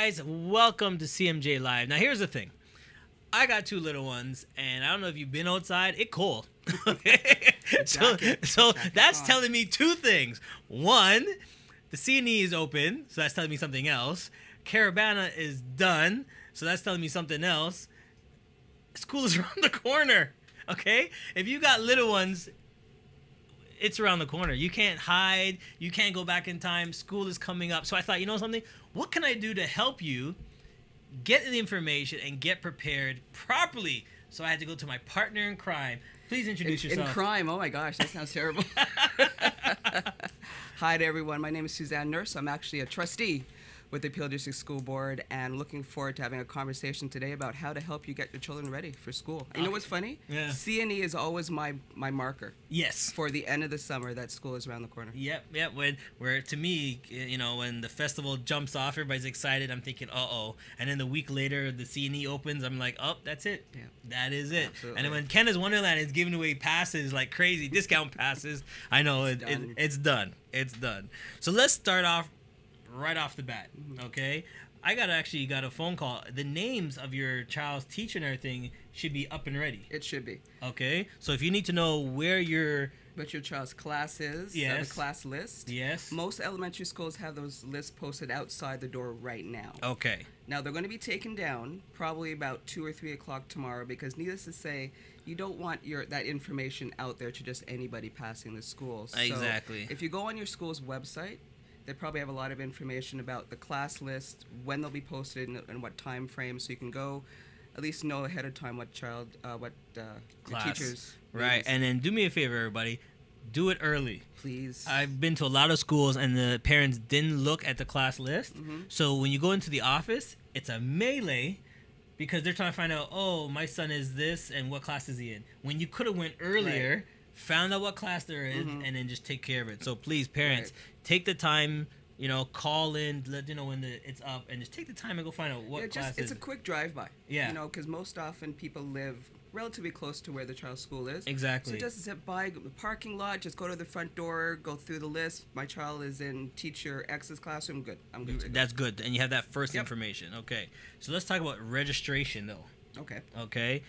guys? Welcome to CMJ Live. Now, here's the thing. I got two little ones, and I don't know if you've been outside. It's cold. Okay? So that's telling me two things. One, the CNE is open, so that's telling me something else. Caravana is done, so that's telling me something else. School is around the corner. Okay? If you got little ones, it's around the corner. You can't hide. You can't go back in time. School is coming up. So I thought, you know something? What can I do to help you get the information and get prepared properly? So I had to go to my partner in crime. Please introduce yourself. In crime? Oh my gosh, that sounds terrible. Hi to everyone. My name is Suzanne Nurse. I'm actually a trustee with the Peel District School Board, and looking forward to having a conversation today about how to help you get your children ready for school. You know what's funny? Yeah. CNE is always my marker. Yes. For the end of the summer, that school is around the corner. Yep. Where to me, you know, when the festival jumps off, everybody's excited. I'm thinking, uh-oh. And then the week later, the CNE opens. I'm like, oh, that's it. Yeah. That is it. Absolutely. And then when Canada's Wonderland is giving away passes like crazy, discount passes, I know it's done. It's done. So let's start off right off the bat, okay? I got a phone call. The names of your child's teacher and everything should be up and ready. It should be. Okay? So if you need to know where what your child's class is, yes, the class list. Yes. Most elementary schools have those lists posted outside the door right now. Okay. Now, they're going to be taken down probably about 2 or 3 o'clock tomorrow, because needless to say, you don't want that information out there to just anybody passing the school. So exactly. If you go on your school's website, they probably have a lot of information about the class list, when they'll be posted, and what time frame, so you can go at least know ahead of time what your teachers. Right, and then do me a favor, everybody. Do it early. Please. I've been to a lot of schools, and the parents didn't look at the class list. So when you go into the office, it's a melee, because they're trying to find out, oh, my son is this, and what class is he in? When you could have went earlier, right, found out what class they're in, and then just take care of it. So please, parents, take the time, you know, call in, let you know when it's up, and just take the time and go find out what class it's a quick drive-by. Yeah. You know, because most often people live relatively close to where the child's school is. Exactly. So just sit by the parking lot, just go to the front door, go through the list. My child is in teacher X's classroom. Good. I'm good to go. That's good. And you have that first information. Okay. So let's talk about registration, though. Okay. Okay.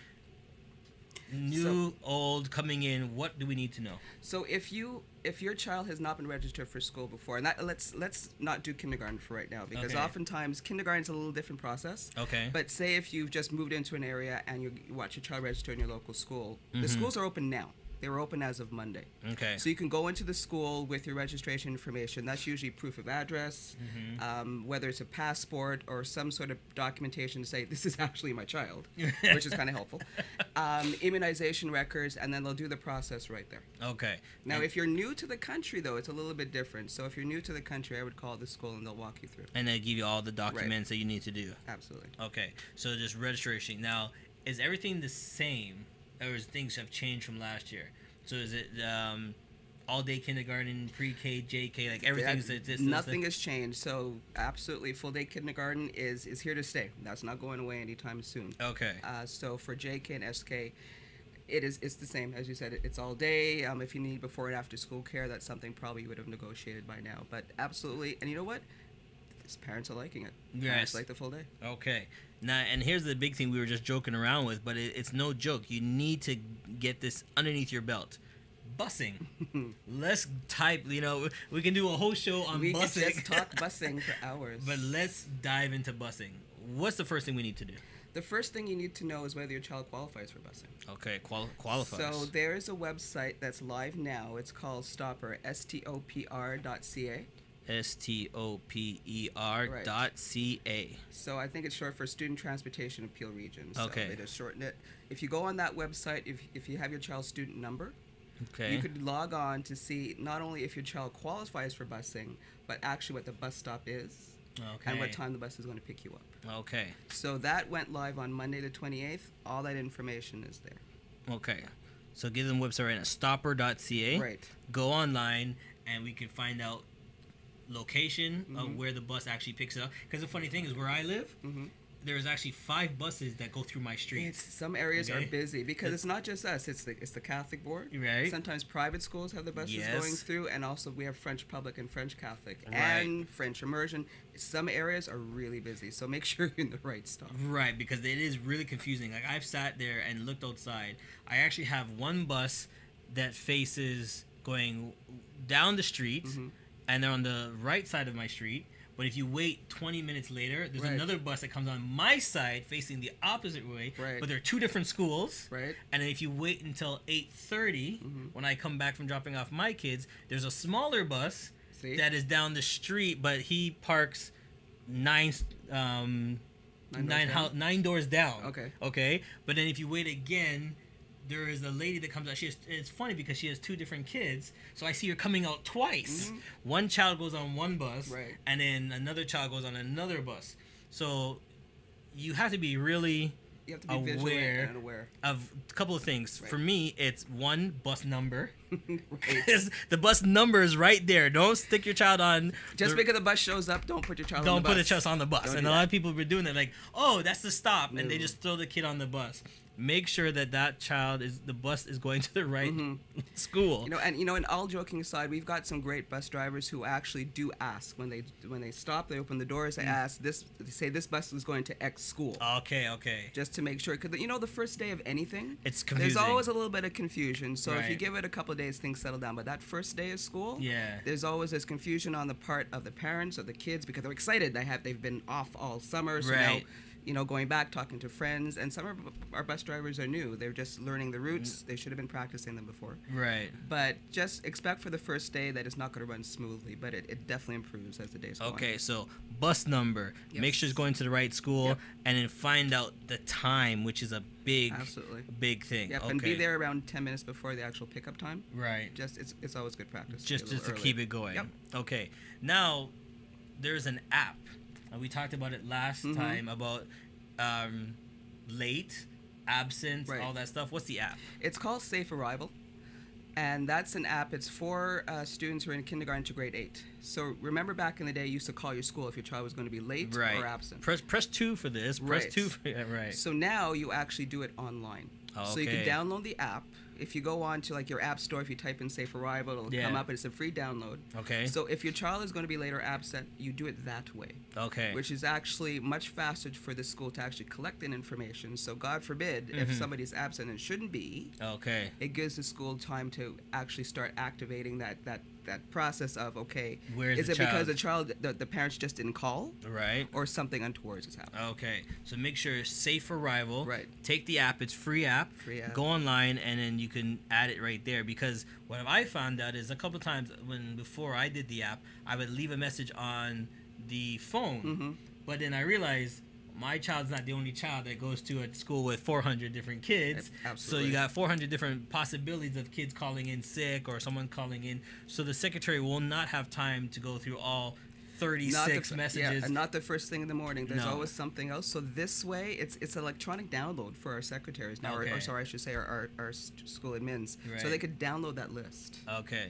New, old, coming in, what do we need to know? So if your child has not been registered for school before, and let's not do kindergarten for right now, because oftentimes kindergarten's a little different process. Okay. But say if you've just moved into an area and you watch your child register in your local school, the schools are open now. They were open as of Monday. Okay. So you can go into the school with your registration information. That's usually proof of address, whether it's a passport or some sort of documentation to say this is actually my child, which is kind of helpful. Immunization records, and then they'll do the process right there. Okay. Now, if you're new to the country, though, it's a little bit different. So if you're new to the country, I would call the school and they'll walk you through. And they give you all the documents that you need to do. Absolutely. Okay. So just registration. Now, is everything the same, or is things have changed from last year? So is it all-day kindergarten, pre-K, JK, like everything's... Nothing has changed. So absolutely, full-day kindergarten is here to stay. That's not going away anytime soon. Okay. So for JK and SK, it's the same. As you said, it's all day. If you need before and after school care, that's something probably you would have negotiated by now. But absolutely, and you know what? Parents are liking it. Yes. Parents like the full day. Okay. Now, and here's the big thing we were just joking around with, but it's no joke. You need to get this underneath your belt. Busing. Let's type, you know, we can do a whole show on busing. We can just talk busing for hours. But let's dive into busing. What's the first thing we need to do? The first thing you need to know is whether your child qualifies for busing. Okay, qualifies. So there is a website that's live now. It's called Stopper, stopr.ca. stopr.ca. So I think it's short for Student Transportation Appeal Region. So okay. They just shorten it. If you go on that website, if you have your child's student number, okay, you could log on to see not only if your child qualifies for busing, but actually what the bus stop is, okay, and what time the bus is going to pick you up. Okay. So that went live on Monday the 28th. All that information is there. Okay. So give them the website right now, stopper.ca. Right. Go online, and we can find out location of where the bus actually picks it up. Because the funny thing is, where I live, there's actually 5 buses that go through my street. Some areas are busy because it's not just us. It's the Catholic board. Right. Sometimes private schools have the buses going through, and also we have French public and French Catholic and French immersion. Some areas are really busy, so make sure you're in the right stop. Right, because it is really confusing. Like, I've sat there and looked outside. I actually have one bus that faces going down the street, and they're on the right side of my street. But if you wait 20 minutes later, there's another bus that comes on my side facing the opposite way. Right. But they're 2 different schools. Right. And then if you wait until 8:30, when I come back from dropping off my kids, there's a smaller bus that is down the street, but he parks 9 doors down. Okay. Okay. But then if you wait again, there is a lady that comes out. It's funny because she has 2 different kids, so I see her coming out twice. One child goes on one bus, and then another child goes on another bus. So you have to be really aware of a couple of things. For me, it's one, bus number. The bus number is right there. Don't stick your child on. Just because the bus shows up, don't put your child on the bus. Don't put the child on the bus. And a lot of people were doing that, like, oh, that's the stop, and they just throw the kid on the bus. Make sure that the bus is going to the right school. And all joking aside, we've got some great bus drivers who actually do ask when they stop. They open the doors. They ask this. They say this bus is going to X school. Okay. Just to make sure, because the first day of anything, it's confusing. There's always a little bit of confusion. So if you give it a couple of days, things settle down. But that first day of school, there's always this confusion on the part of the parents or the kids because they're excited. They've been off all summer, so now, going back, talking to friends, and some of our bus drivers are new. They're just learning the routes. They should have been practicing them before. Right. But just expect for the first day that it's not going to run smoothly, but it definitely improves as the days go on. Okay, so bus number. Make sure it's going to the right school, and then find out the time, which is a big thing. Yep, and be there around 10 minutes before the actual pickup time. Right. Just it's always good practice. Just to keep it going. Yep. Okay. Now, there's an app. We talked about it last time about late, absence, all that stuff. What's the app? It's called Safe Arrival, and that's an app. It's for students who are in kindergarten to grade 8. So remember back in the day, you used to call your school if your child was going to be late or absent. Press 2 for this. Press 2 for So now you actually do it online. So you can download the app. If you go on to your app store, if you type in Safe Arrival, it'll come up and it's a free download. Okay. So if your child is going to be late or absent, you do it that way. Okay. Which is actually much faster for the school to actually collect that information. So God forbid, if somebody's absent and shouldn't be, it gives the school time to actually start activating that process of, where's is the it child? Because the parents just didn't call? Right. Or something untoward has happened. Okay. So make sure Safe Arrival. Right. Take the app. It's free app. Go online, and then you can add it right there. Because what I found out is a couple times before I did the app, I would leave a message on the phone. But then I realized my child's not the only child that goes to a school with 400 different kids. Absolutely. So you got 400 different possibilities of kids calling in sick or someone calling in. So the secretary will not have time to go through all 36 messages. Yeah, and not the first thing in the morning. There's always something else. So this way, it's electronic download for our secretaries now, or sorry, I should say our school admins. Right. So they could download that list. Okay.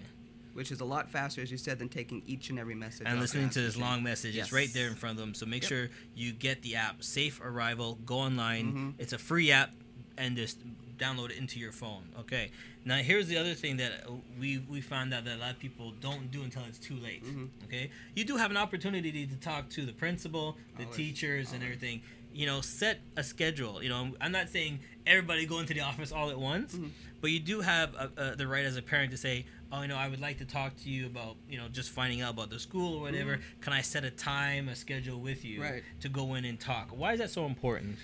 Which is a lot faster, as you said, than taking each and every message. And listening to this long message. It's right there in front of them. So make sure you get the app, Safe Arrival. Go online. It's a free app, and just download it into your phone. Okay. Now, here's the other thing that we found out that a lot of people don't do until it's too late. Okay. You do have an opportunity to talk to the principal, the teachers, and everything. Set a schedule. I'm not saying everybody go into the office all at once, but you do have the right as a parent to say, I would like to talk to you about, just finding out about the school or whatever. Can I set a schedule with you to go in and talk? Why is that so important?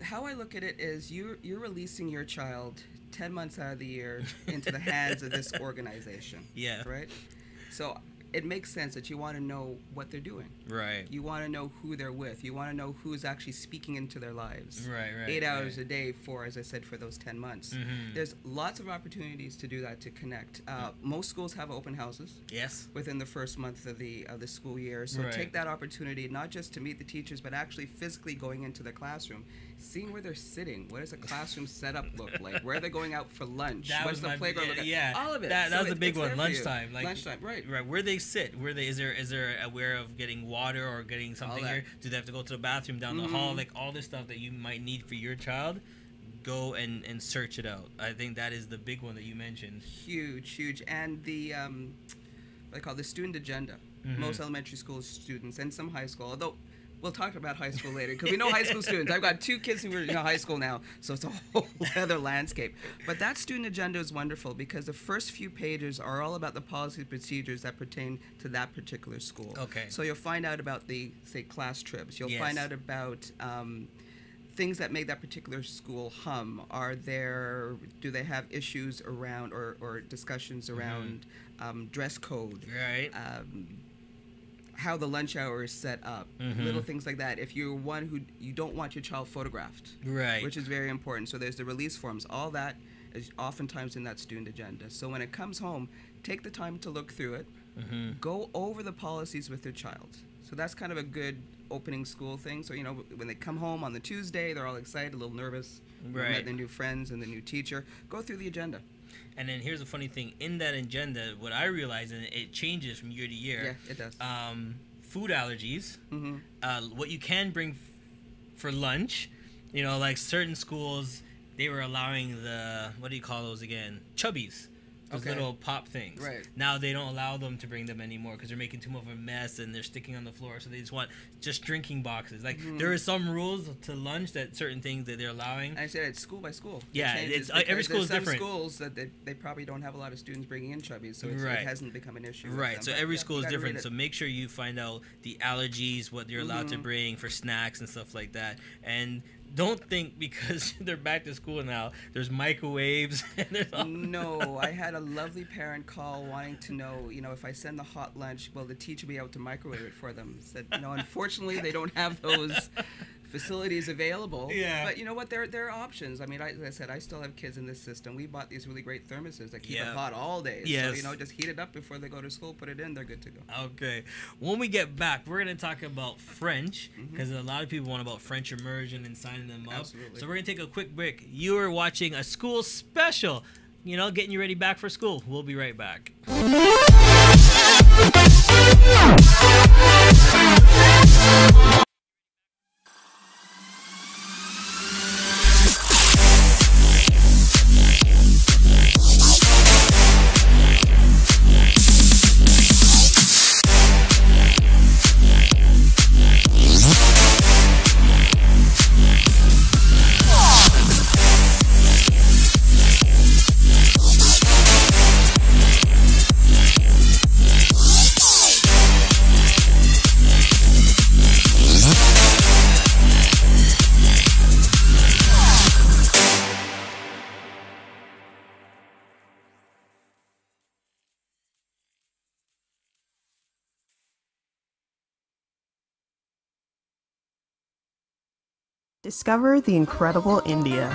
How I look at it is you're releasing your child 10 months out of the year into the hands of this organization. Yeah. Right? So it makes sense that you want to know what they're doing. Right. You want to know who they're with. You want to know who's actually speaking into their lives. Right. 8 hours a day as I said, for those 10 months. There's lots of opportunities to do that, to connect. Most schools have open houses. Yes. Within the first month of the school year. So take that opportunity, not just to meet the teachers, but actually physically going into the classroom, seeing where they're sitting. What does a classroom setup look like? Where are they going out for lunch? What's the playground look like? Yeah. All of it. That was the big one. Lunchtime. Lunchtime. Right. Where they sit? Where they is there aware of getting water or getting something here? Do they have to go to the bathroom down the hall? Like all this stuff that you might need for your child, go and search it out. I think that is the big one that you mentioned. Huge. And the what they call the student agenda. Most elementary school students and some high school, although we'll talk about high school later because we know high school students. I've got 2 kids who are in high school now, so it's a whole other landscape. But that student agenda is wonderful because the first few pages are all about the policies and procedures that pertain to that particular school. Okay. So you'll find out about the, say, class trips. You'll find out about things that make that particular school hum. Do they have issues around or discussions around dress code? Right. How the lunch hour is set up, little things like that. If you're one who you don't want your child photographed, right, which is very important. So there's the release forms. All that is oftentimes in that student agenda. So when it comes home, take the time to look through it. Go over the policies with your child. So that's kind of a good opening school thing. So when they come home on the Tuesday, they're all excited, a little nervous, met their new friends and the new teacher. Go through the agenda. And then here's the funny thing. In that agenda, what I realize, and it changes from year to year. Yeah, it does. Food allergies. What you can bring for lunch. Like certain schools, they were allowing the, what do you call those again? Chubbies. Those little pop things. Right. Now they don't allow them to bring them anymore because they're making too much of a mess and they're sticking on the floor. So they just want drinking boxes. Like there are some rules to lunch that certain things that they're allowing. And I said it's school by school. Yeah, it's every school is different. Some schools that they probably don't have a lot of students bringing in chubbies, so it hasn't become an issue. Right. So every school is different. So make sure you find out the allergies, what they're allowed to bring for snacks and stuff like that, and don't think because they're back to school now, there's microwaves. And there's no, I had a lovely parent call wanting to know, if I send the hot lunch, will the teacher be able to microwave it for them? Said, unfortunately, they don't have those facilities available. Yeah. But you know what? There are options. I mean, as I said, I still have kids in this system. We bought these really great thermoses that keep it hot all day. Yes. So, just heat it up before they go to school, put it in, they're good to go. Okay. When we get back, we're going to talk about French because a lot of people want about French immersion and signing them up. Absolutely. So we're going to take a quick break. You are watching a school special, getting you ready back for school. We'll be right back. Discover the incredible India.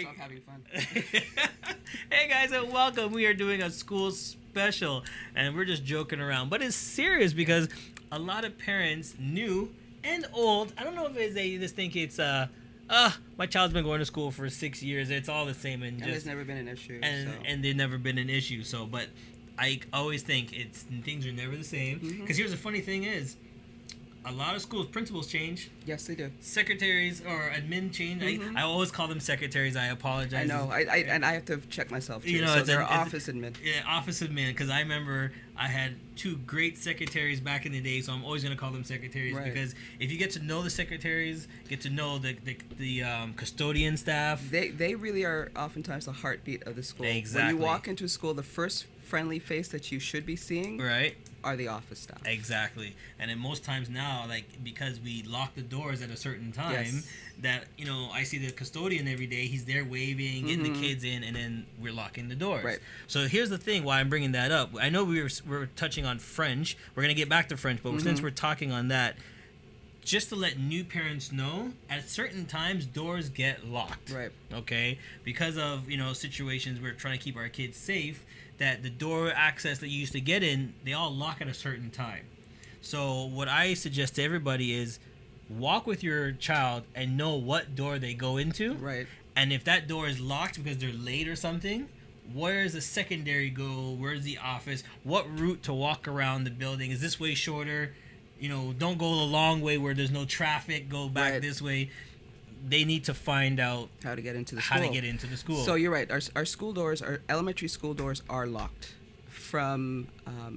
Stop having fun. Hey guys, and welcome. We are doing a school special, and we're just joking around, but it's serious because a lot of parents, new and old, I don't know if they just think it's my child's been going to school for 6 years. It's all the same, and there's never been an issue. And there's never been an issue. So, but I always think things are never the same. Because here's the funny thing is, a lot of schools, principals change. Yes, they do. Secretaries or admin change. I always call them secretaries. I apologize. I know. And I have to check myself too. So they're office admin. Yeah, office admin. Because I remember I had 2 great secretaries back in the day, so I'm always going to call them secretaries. Right. Because if you get to know the secretaries, get to know the custodian staff. They really are oftentimes the heartbeat of the school. Exactly. When you walk into a school, the first friendly face that you should be seeing. Right. are the office staff. Exactly. And then most times now, like, because we lock the doors at a certain time, Yes. that, you know, I see the custodian every day. He's there waving, getting the kids in, and then we're locking the doors. Right. So here's the thing why I'm bringing that up. I know we're touching on French. We're going to get back to French, but since we're talking on that, just to let new parents know, at certain times, doors get locked. Right. Okay? Because of, you know, situations we're trying to keep our kids safe, that the door access that you used to get in, they all lock at a certain time. So what I suggest to everybody is walk with your child and know what door they go into. Right. And if that door is locked because they're late or something, where's the secondary go? Where's the office? What route to walk around the building? Is this way shorter? You know, don't go the long way where there's no traffic. Go back this way. They need to find out how to get into the school. So you're right. Our school doors, our elementary school doors are locked. From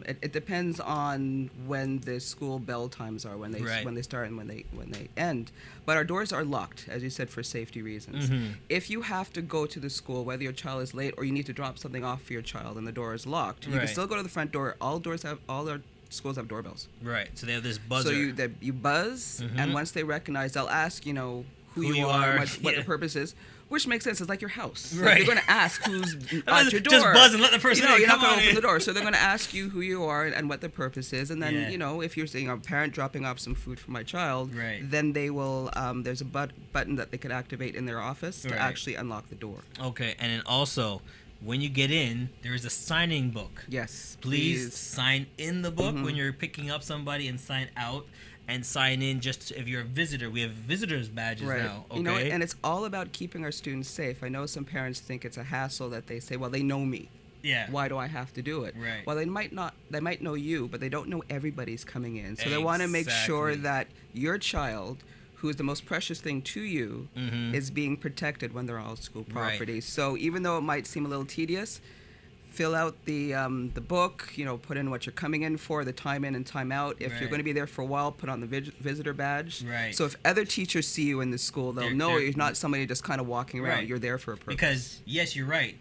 it depends on when the school bell times are, when they start and when they end. But our doors are locked, as you said, for safety reasons. If you have to go to the school, whether your child is late or you need to drop something off for your child and the door is locked, you can still go to the front door. All our schools have doorbells. Right. So they have this buzzer. So you buzz, and once they recognize, they'll ask, you know, who you are, what the purpose is, which makes sense. It's like your house. Right. Like you're going to ask who's at your door. Just buzz and let the person you're not going to open the door. So they're going to ask you who you are and what the purpose is. And then, you know, if you're saying a parent dropping off some food for my child, then they will, there's a button that they could activate in their office to actually unlock the door. Okay. And then also, when you get in, there is a signing book. Yes. Please sign in the book when you're picking up somebody, and sign out and sign in just if you're a visitor. We have visitors badges now. Okay? You know, and it's all about keeping our students safe. I know some parents think it's a hassle that they say, well, they know me. Yeah. Why do I have to do it? Right. Well, they might know you, but they don't know everybody's coming in. So they want to make sure that your child, who is the most precious thing to you, is being protected when they're on school property. Right. So even though it might seem a little tedious, fill out the book, you know, put in what you're coming in for, the time in and time out. If you're going to be there for a while, put on the visitor badge. Right. So if other teachers see you in the school, they'll know you're not somebody just kind of walking around. You're there for a purpose. Because, yes, you're right.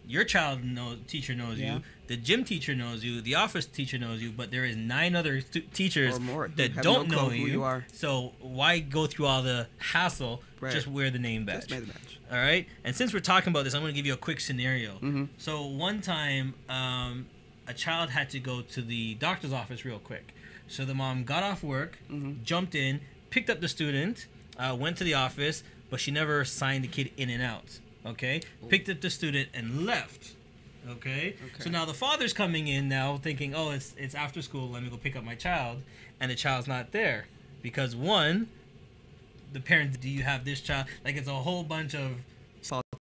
Your teacher knows you. The gym teacher knows you. The office teacher knows you. But there is 9 other teachers that don't know who you are. So why go through all the hassle? Just wear the name badge. Just wear the badge. All right. And since we're talking about this, I'm going to give you a quick scenario. So one time, a child had to go to the doctor's office real quick. So the mom got off work, jumped in, picked up the student, went to the office, but she never signed the kid in and out. Okay? Picked up the student and left. Okay? So now the father's coming in now thinking, oh, it's after school, let me go pick up my child. And the child's not there. Because one, the parents, do you have this child? Like, it's a whole bunch of